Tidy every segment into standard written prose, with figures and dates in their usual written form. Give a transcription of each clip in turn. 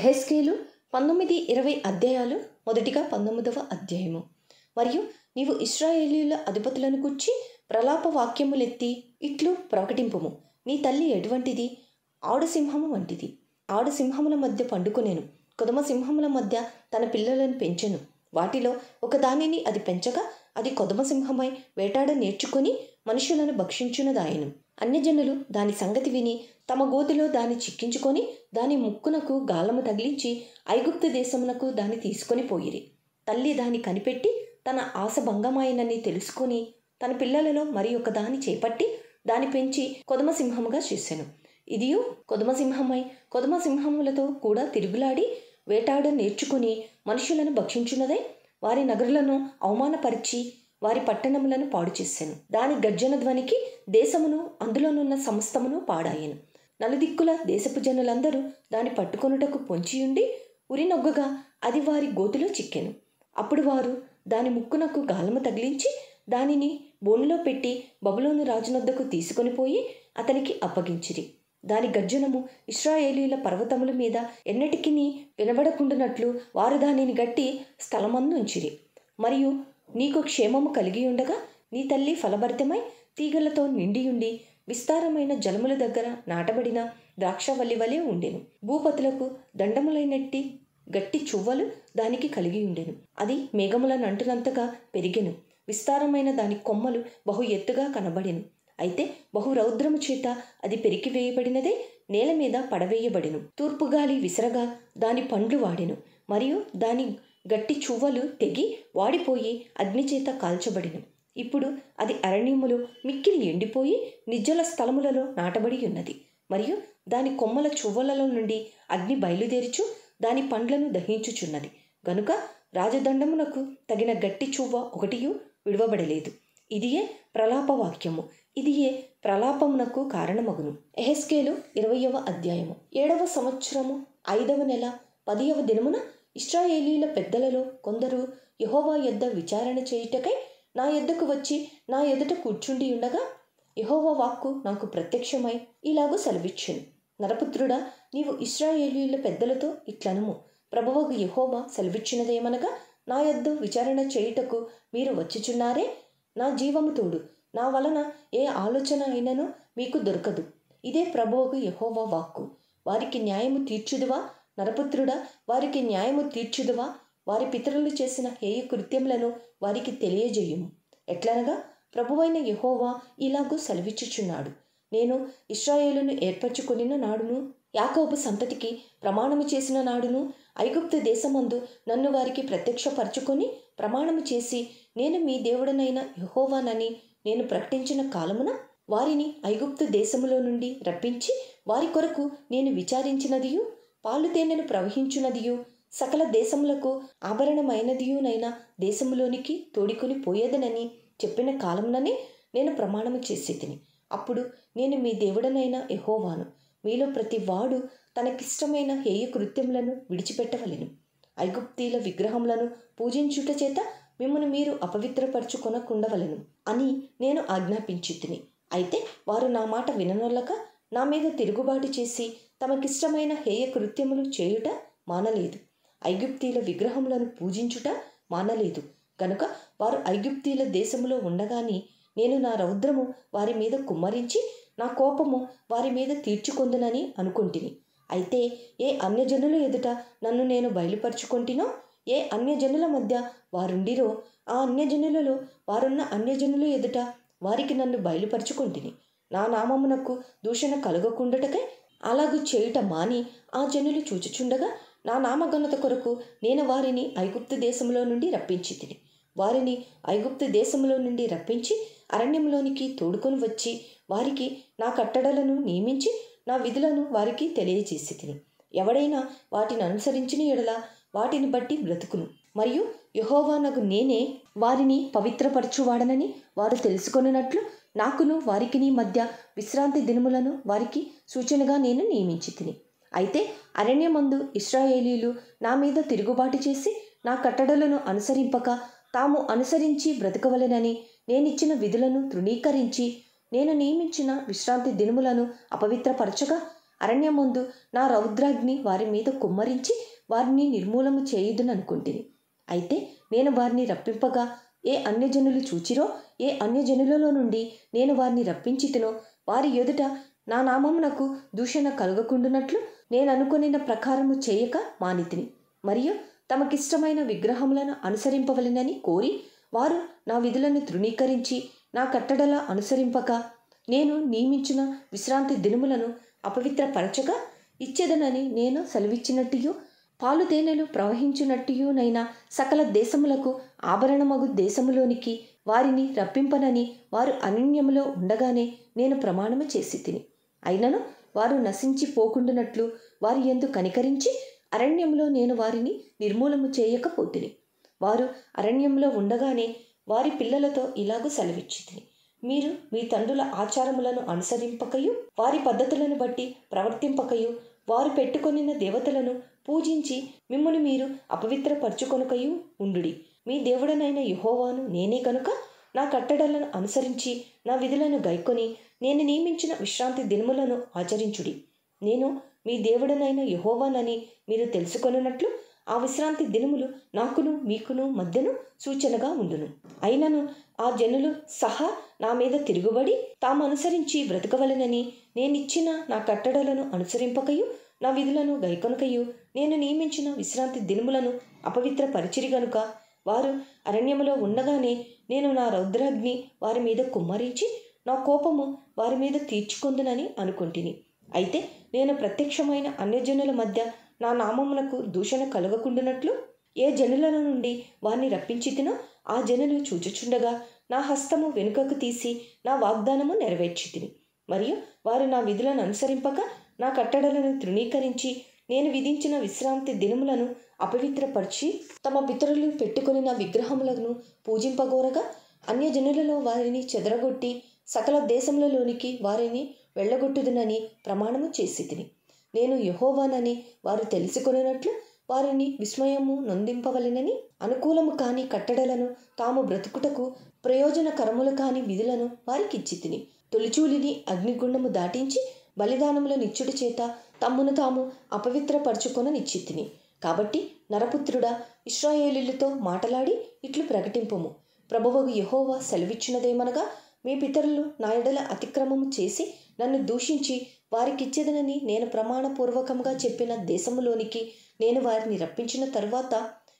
యెహెజ్కేలు 19-20 అధ్యాయాలు. మొదటిగా 19వ అధ్యాయము. మరియు నీవు ఇశ్రాయేలీయుల అధిపతులను గూర్చి ప్రలాప వాక్యములెత్తి ఇట్లు ప్రకటింపుము. నీ తల్లి ఎటువంటిది? ఆడుసింహము వంటిది. ఆడుసింహముల మధ్య పండుకొనెను, కొదమ సింహముల మధ్య తన పిల్లలను పెంచెను. వాటిలో ఒకదానిని అది పెంచగా అది కొదమ సింహమై వేటాడ నేర్చుకొని మనుషులను భక్షించునదాయెను. అన్యజనులు దాని సంగతి విని తమ గోతిలో దాన్ని చిక్కించుకొని దాని ముక్కునకు గాలము తగిలించి ఐగుప్తు దేశమునకు దాన్ని తీసుకొని పోయిరి. తల్లి దాన్ని కనిపెట్టి తన ఆశ భంగమాయనని తెలుసుకొని తన పిల్లలలో మరి ఒక దాన్ని చేపట్టి దాన్ని పెంచి కొదమ సింహముగా చేసెను. ఇదియు కొదమ సింహమై కొదమ సింహములతో కూడా తిరుగులాడి వేటాడ నేర్చుకుని మనుషులను భక్షించున్నదై వారి నగరులను అవమానపరిచి వారి పట్టణములను పాడు చేసెను. దాని గర్జన ధ్వనికి దేశమును అందులోనున్న సమస్తమును పాడాయెను. నలుదిక్కుల దేశపు జనులందరూ దాన్ని పట్టుకొనుటకు పొంచియుండి ఉరినొగ్గగా అది వారి గోతిలో చిక్కెను. అప్పుడు వారు దాని ముక్కునకు గాలము తగిలించి దానిని బోనులో పెట్టి బబులోను రాజునొద్దకు తీసుకొని పోయి అతనికి అప్పగించిరి. దాని గర్జనము ఇశ్రాయేలీయుల పర్వతముల మీద ఎన్నటికి వినబడకుండునట్లు వారు దానిని గట్టి స్థలమందుంచిరి. మరియు నీకు క్షేమము కలిగి ఉండగా నీ తల్లి ఫలభరితమై తీగలతో నిండియుండి విస్తారమైన జలముల దగ్గర నాటబడిన ద్రాక్షవల్లి వలె ఉండెను. భూపతులకు దండములైనట్టి గట్టి చువ్వలు దానికి కలిగి ఉండెను. అది మేఘములను అంటునంతగా పెరిగెను. విస్తారమైన దాని కొమ్మలు బహు ఎత్తుగా కనబడెను. అయితే బహు రౌద్రము చేత అది పెరికివేయబడినదే నేల మీద పడవేయబడెను. తూర్పుగాలి విసరగా దాని పండ్లు వాడెను. మరియు దాని గట్టి చువ్వలు తెగి వాడిపోయి అగ్నిచేత కాల్చబడిను. ఇప్పుడు అది అరణ్యములో మిక్కిలి ఎండిపోయి నిర్జల స్థలములలో నాటబడి ఉన్నది. మరియు దాని కొమ్మల చువ్వలలో నుండి అగ్ని బయలుదేరుచు దాని పండ్లను దహించుచున్నది. గనుక రాజదండమునకు తగిన గట్టి చువ్వ ఒకటియు విడువబడలేదు. ఇదియే ప్రలాప వాక్యము, ఇదియే ప్రలాపమునకు కారణమగును. యెహెజ్కేలు 20వ అధ్యాయము. 7వ సంవత్సరము 5వ నెల 10వ దినమున ఇశ్రాయేలీయుల పెద్దలలో కొందరు యెహోవా యొద్ద విచారణ చేయుటకై నా యొద్దకు వచ్చి నా ఎదుట కూర్చుండి ఉండగా యెహోవా వాక్కు నాకు ప్రత్యక్షమై ఇలాగూ సెలవిచ్చెను. నరపుత్రుడా, నీవు ఇశ్రాయేలీయుల పెద్దలతో ఇట్లనుము. ప్రభువగు యెహోవా సెలవిచ్చినదేమనగా, నా యొద్ద విచారణ చేయుటకు మీరు వచ్చుచున్నారే, నా జీవము తోడు, నా వలన ఏ ఆలోచన అయినను మీకు దొరకదు. ఇదే ప్రభువగు యెహోవా వాక్కు. వారికి న్యాయము తీర్చుదువా? నరపుత్రుడా, వారికి న్యాయము తీర్చుదువా? వారి పితరులు చేసిన హేయ కృత్యములను వారికి తెలియజేయుము. ఎట్లనగా, ప్రభువైన యెహోవా ఇలాగూ సెలవిచ్చుచున్నాడు. నేను ఇశ్రాయేలును ఏర్పరచుకొనిన నాడును, యాకోబు సంతతికి ప్రమాణము చేసిన నాడును, ఐగుప్తు దేశమందు నన్ను వారికి ప్రత్యక్షపరచుకొని ప్రమాణము చేసి నేను మీ దేవుడనైన యెహోవానని నేను ప్రకటించిన కాలమున వారిని ఐగుప్తు దేశములో నుండి రప్పించి వారి కొరకు నేను విచారించినదియు పాలు తేనెను ప్రవహించునదియు సకల దేశములకు ఆభరణమైనదియునైన దేశములోనికి తోడికొని పోయేదనని చెప్పిన కాలముననే నేను ప్రమాణము చేసేదిని. అప్పుడు నేను మీ దేవుడనైన యెహోవాను. మీలో ప్రతి వాడు తనకిష్టమైన హేయ కృత్యములను విడిచిపెట్టవలెను. ఐగుప్తీల విగ్రహములను పూజించుట చేత మిమ్మను మీరు అపవిత్రపరచుకొనకుండవలెను అని నేను ఆజ్ఞాపించితిని. అయితే వారు నా మాట విననొల్లక నా మీద తిరుగుబాటు చేసి తమకిష్టమైన హేయ కృత్యములు చేయుట మానలేదు. ఐగుప్తీల విగ్రహములను పూజించుట మానలేదు. గనుక వారు ఐగుప్తీల దేశములో ఉండగాని నేను నా రౌద్రము వారి మీద కుమ్మరించి నా కోపము వారి మీద తీర్చుకొందునని అనుకొంటిని. అయితే ఏ అన్యజనుల ఎదుట నన్ను నేను బయలుపరుచుకొంటినో, ఏ అన్యజనుల మధ్య వారుండిరో ఆ అన్యజనులలో వారున్న అన్యజనుల ఎదుట వారికి నన్ను బయలుపరుచుకొంటిని. నా నామమునకు దూషణ కలుగకుండుటకై అలాగు చేయుట మాని ఆ జనులు చూచుచుండగా నా నామఘనత కొరకు నేను వారిని ఐగుప్తు దేశంలో నుండి రప్పించితిని. వారిని ఐగుప్తు దేశంలో నుండి రప్పించి అరణ్యంలోనికి తోడుకొని వచ్చి వారికి నా కట్టడలను నియమించి నా విధులను వారికి తెలియజేసితిని. ఎవడైనా వాటిని అనుసరించిన ఎడల వాటిని బట్టి బ్రతుకును. మరియు యెహోవానగు నేనే వారిని పవిత్రపరచువాడనని వారు తెలుసుకొనున్నట్లు నాకును వారికిని మధ్య విశ్రాంతి దినములను వారికి సూచనగా నేను నియమించితిని. అయితే అరణ్యమందు ఇశ్రాయేలీయులు నా మీద తిరుగుబాటు చేసి నా కట్టడలను అనుసరింపక తాము అనుసరించి బ్రతకవలెనని నేనిచ్చిన విధులను తృణీకరించి నేను నియమించిన విశ్రాంతి దినములను అపవిత్రపరచగా అరణ్యమందు నా రౌద్రాగ్ని వారి మీద కుమ్మరించి వారిని నిర్మూలము చేయుదుననుకుంటిని. అయితే నేను వారిని రప్పింపగా ఏ అన్యజనులు చూచిరో, ఏ అన్యజనులలో నుండి నేను వారిని రప్పించితినో వారి ఎదుట నా నామమునకు దూషణ కలగకుండునట్లు నేను అనుకొనిన ప్రకారము చేయక మానితిని. మరియు తమకిష్టమైన విగ్రహములను అనుసరింపవలెనని కోరి వారు నా విధులను తృణీకరించి నా కట్టడల అనుసరింపక నేను నియమించిన విశ్రాంతి దినములను అపవిత్రపరచగా ఇచ్చేదనని నేను సెలవిచ్చినట్టు పాలు తేనెలు ప్రవహించునట్టునైనా సకల దేశములకు ఆభరణమగు దేశములోనికి వారిని రప్పింపనని వారు అరణ్యములో ఉండగానే నేను ప్రమాణము చేసి తిని. అయినను వారు నశించిపోకుండునట్లు వారి యందు కనికరించి అరణ్యంలో నేను వారిని నిర్మూలము చేయకపోతిని. వారు అరణ్యంలో ఉండగానే వారి పిల్లలతో ఇలాగూ సెలవిచ్చితిని: మీరు మీ తండ్రుల ఆచారములను అనుసరింపకయు వారి పద్ధతులను బట్టి ప్రవర్తింపకయు వారు పెట్టుకొనిన దేవతలను పూజించి మిమ్మును మీరు అపవిత్రపరచుకొనకయు ఉండుడి. మీ దేవుడనైన యెహోవాను నేనే కనుక నా కట్టడలను అనుసరించి నా విధులను గైకొని నేను నియమించిన విశ్రాంతి దినములను ఆచరించుడి. నేను మీ దేవుడనైన యెహోవానని మీరు తెలుసుకొనున్నట్లు ఆ విశ్రాంతి దినములు నాకును మీకును మధ్యను సూచనగా ఉండును. అయినను ఆ జనులు సహా నా మీద తిరుగుబడి తాము అనుసరించి బ్రతకవలెనని నేనిచ్చిన నా కట్టడలను అనుసరింపకయు నా విధులను గైకొనకయు నేను నియమించిన విశ్రాంతి దినములను అపవిత్రపరిచిరి గనుక వారు అరణ్యములో ఉండగానే నేను నా రౌద్రాగ్ని వారి మీద కుమ్మరించి నా కోపము వారి మీద తీర్చుకొందునని అనుకుంటిని. అయితే నేను ప్రత్యక్షమైన అన్యజనుల మధ్య నా నామమునకు దూషణ కలగకుండునట్లు ఏ జనుల నుండి వారిని రప్పించితినో ఆ జనులు చూచుచుండగా నా హస్తము వెనుకకు తీసి నా వాగ్దానము నెరవేర్చితిని. మరియు వారు నా విధులను అనుసరింపక నా కట్టడలను తృణీకరించి నేను విధించిన విశ్రాంతి దినములను అపవిత్రపరిచి తమ పితరులు పెట్టుకొనిన విగ్రహములను పూజింపగోరగా అన్యజనులలో వారిని చెదరగొట్టి సకల దేశములలోనికి వారిని వెళ్ళగొట్టుదునని ప్రమాణము చేసి తిని. నేను యెహోవానని వారు తెలుసుకొనున్నట్లు వారిని విస్మయము నొందింపవలెనని అనుకూలము కాని కట్టడలను తాము బ్రతుకుటకు ప్రయోజనకరములు కాని విధులను వారికిచ్చి తిని. తొలిచూలిని అగ్నిగుండము దాటించి బలిదానముల నిచ్చుడి చేత తమ్మును తాము అపవిత్రపరచుకొననిచ్చి తిని. కాబట్టి నరపుత్రుడా, ఇశ్రాయేలీయులతో మాటలాడి ఇట్లు ప్రకటింపుము: ప్రభువగు యెహోవా సెలవిచ్చినదేమనగా, మీ పితరులు నా ఎడల అతిక్రమము చేసి నన్ను దూషించి వారికిచ్చేదనని నేను ప్రమాణపూర్వకంగా చెప్పిన దేశములోనికి నేను వారిని రప్పించిన తరువాత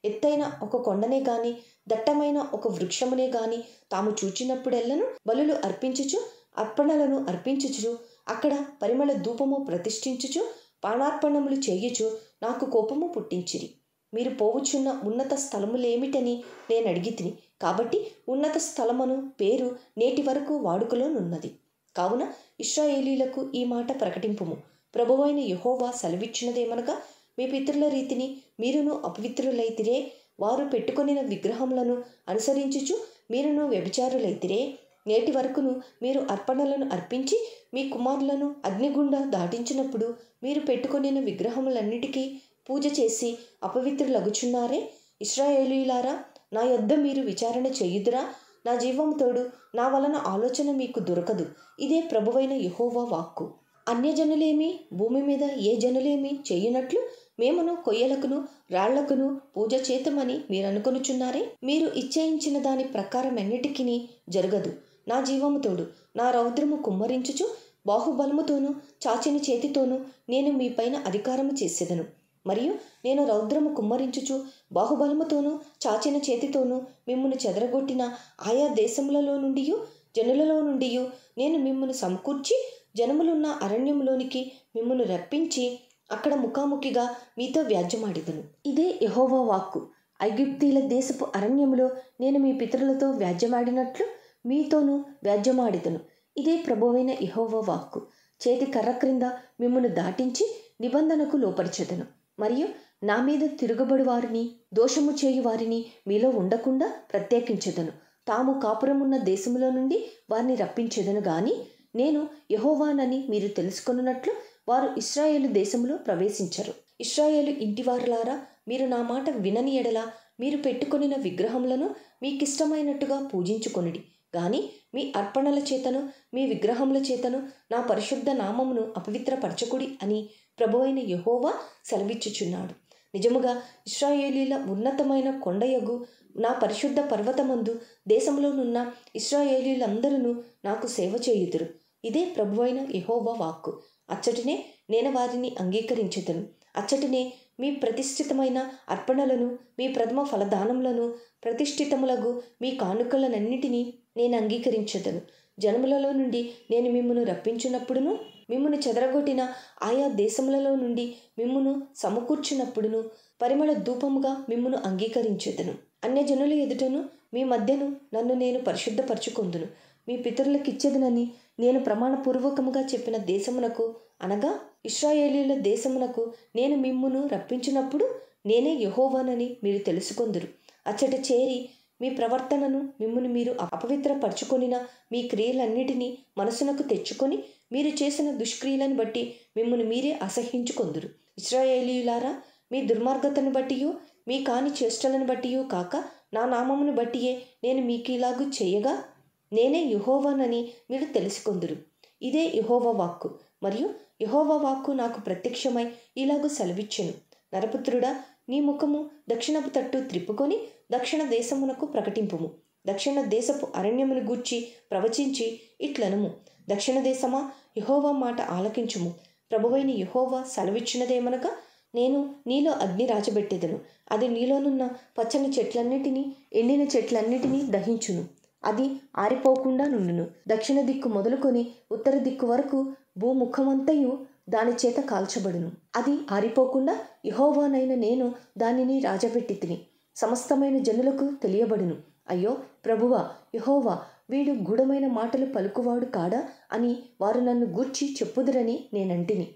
ఎత్తైన ఒక కొండనే గాని దట్టమైన ఒక వృక్షమునే గాని తాము చూచినప్పుడెల్లను బలులు అర్పించుచు అర్పణలను అర్పించుచు అక్కడ పరిమళ ధూపము ప్రతిష్ఠించుచు పానార్పణములు చేయుచు నాకు కోపము పుట్టించిరి. మీరు పోవుచున్న ఉన్నత స్థలములేమిటని నేను అడిగితిని. కాబట్టి ఉన్నత స్థలమును పేరు నేటి వరకు వాడుకలోనున్నది. కావున ఇశ్రాయేలీయులకు ఈ మాట ప్రకటింపుము: ప్రభువైన యెహోవా సెలవిచ్చినదేమనగా, మీ పితరుల రీతిని మీరును అపవిత్రులైతిరే. వారు పెట్టుకొనిన విగ్రహములను అనుసరించుచు మీరును వ్యభిచారులైతిరే. నేటి వరకును మీరు అర్పణలను అర్పించి మీ కుమారులను అగ్నిగుండ దాటించినప్పుడు మీరు పెట్టుకొనిన విగ్రహములన్నిటికీ పూజ చేసి అపవిత్రులగుచున్నారే. ఇశ్రాయేలీయులారా, నా యొద్ద మీరు విచారణ చేయుదురా? నా జీవము తోడు నా వలన ఆలోచన మీకు దొరకదు. ఇదే ప్రభువైన యెహోవా వాక్కు. అన్యజనులేమి భూమి మీద ఏ జనులేమి చేయునట్లు మేమును కొయ్యలకును రాళ్లకును పూజ చేతమని మీరు అనుకొనుచున్నారే. మీరు ఇచ్చేయించిన దాని ప్రకారం ఎన్నిటికీ జరగదు. నా జీవము తోడు నా రౌద్రము కుమ్మరించుచు బాహుబలముతోనూ చాచిన చేతితోనూ నేను మీపైన అధికారము చేసేదను. మరియు నేను రౌద్రము కుమ్మరించుచు బాహుబలముతోనూ చాచిన చేతితోనూ మిమ్మును చెదరగొట్టిన ఆయా దేశములలో నుండి జనులలో నుండి నేను మిమ్మును సమకూర్చి జనములున్న అరణ్యములోనికి మిమ్మును రప్పించి అక్కడ ముఖాముఖిగా మీతో వ్యాజ్యమాడిదను. ఇదే యెహోవా వాక్కు. ఐగుప్తీల దేశపు అరణ్యములో నేను మీ పితరులతో వ్యాజ్యమాడినట్లు మీతోనూ వ్యాజ్యమాడిదను. ఇదే ప్రభువైన యెహోవా వాక్కు. చేతి కర్ర క్రింద మిమ్మును దాటించి నిబంధనకు లోపరిచెదను. మరియు నా మీద తిరుగుబడి వారిని దోషము చేయు వారిని మీలో ఉండకుండా ప్రత్యేకించెదను. తాము కాపురమున్న దేశములో నుండి వారిని రప్పించెదను గాని నేను యెహోవానని మీరు తెలుసుకొనున్నట్లు వారు ఇశ్రాయేలు దేశములో ప్రవేశించరు. ఇశ్రాయేలు ఇంటివారులారా, మీరు నా మాట వినని ఎడల మీరు పెట్టుకొనిన విగ్రహములను మీకిష్టమైనట్టుగా పూజించుకొనుడి గాని మీ అర్పణల చేతను మీ విగ్రహముల చేతను నా పరిశుద్ధ నామమును అపవిత్రపరచకుడి అని ప్రభువైన యెహోవా సెలవిచ్చుచున్నాడు. నిజముగా ఇశ్రాయేలీల ఉన్నతమైన కొండయగు నా పరిశుద్ధ పర్వతమందు దేశంలోనున్న ఇశ్రాయేలీలందరూ నాకు సేవ చేయుదురు. ఇదే ప్రభువైన యెహోవా వాక్కు. అచ్చటినే నేను వారిని అంగీకరించెదను. అచ్చటినే మీ ప్రతిష్ఠితమైన అర్పణలను, మీ ప్రథమ ఫలదానములను, ప్రతిష్ఠితములగు మీ కానుకలనన్నిటినీ నేను అంగీకరించెదను. జనములలో నుండి నేను మిమ్మును రప్పించినప్పుడును, మిమ్మును చెదరగొట్టిన ఆయా దేశములలో నుండి మిమ్మును సమకూర్చినప్పుడును పరిమళ ధూపముగా మిమ్మును అంగీకరించెదను. అన్యజనుల ఎదుటను మీ మధ్యను నన్ను నేను పరిశుద్ధపరచుకొందును. మీ పితరులకిచ్చేదనని నేను ప్రమాణపూర్వకముగా చెప్పిన దేశమునకు, అనగా ఇశ్రాయేలీయుల దేశమునకు నేను మిమ్మును రప్పించినప్పుడు నేనే యెహోవానని మీరు తెలుసుకొందురు. అచ్చట చేరి మీ ప్రవర్తనను మిమ్మును మీరు అపవిత్రపరచుకొనిన మీ క్రియలన్నిటినీ మనసునకు తెచ్చుకొని మీరు చేసిన దుష్క్రియలను బట్టి మిమ్మును మీరే అసహ్యించుకొందురు. ఇశ్రాయేలీయులారా, మీ దుర్మార్గతను బట్టియు మీ కాని చేష్టలను బట్టియూ కాక నా నామమును బట్టియే నేను మీకిలాగు చేయగా నేనే యెహోవానని మీరు తెలుసుకొందురు. ఇదే యెహోవా వాక్కు. మరియు యెహోవా వాక్కు నాకు ప్రత్యక్షమై ఇలాగు సెలవిచ్చెను. నరపుత్రుడా, నీ ముఖము దక్షిణపు తట్టు త్రిప్పుకొని దక్షిణ దేశమునకు ప్రకటింపుము. దక్షిణ దేశపు అరణ్యమును గూర్చి ప్రవచించి ఇట్లనుము. దక్షిణ దేశమా, యెహోవా మాట ఆలకించుము. ప్రభువైన యెహోవా సెలవిచ్చినదేమనగా, నేను నీలో అగ్ని రాజబెట్టెదను. అది నీలోనున్న పచ్చని చెట్లన్నిటినీ ఎండిన చెట్లన్నిటినీ దహించును. అది ఆరిపోకుండా నుండును. దక్షిణ దిక్కు మొదలుకొని ఉత్తర దిక్కు వరకు భూముఖమంతయు దాని చేత కాల్చబడును. అది ఆరిపోకుండా యెహోవానైన నేను దానిని రాజబెట్టితిని. సమస్తమైన జనులకు తెలియబడును. అయ్యో ప్రభువా, యెహోవా వీడు గూఢమైన మాటలు పలుకువాడు కాడా అని వారు నన్ను గూర్చి చెప్పుదురని నేనంటిని.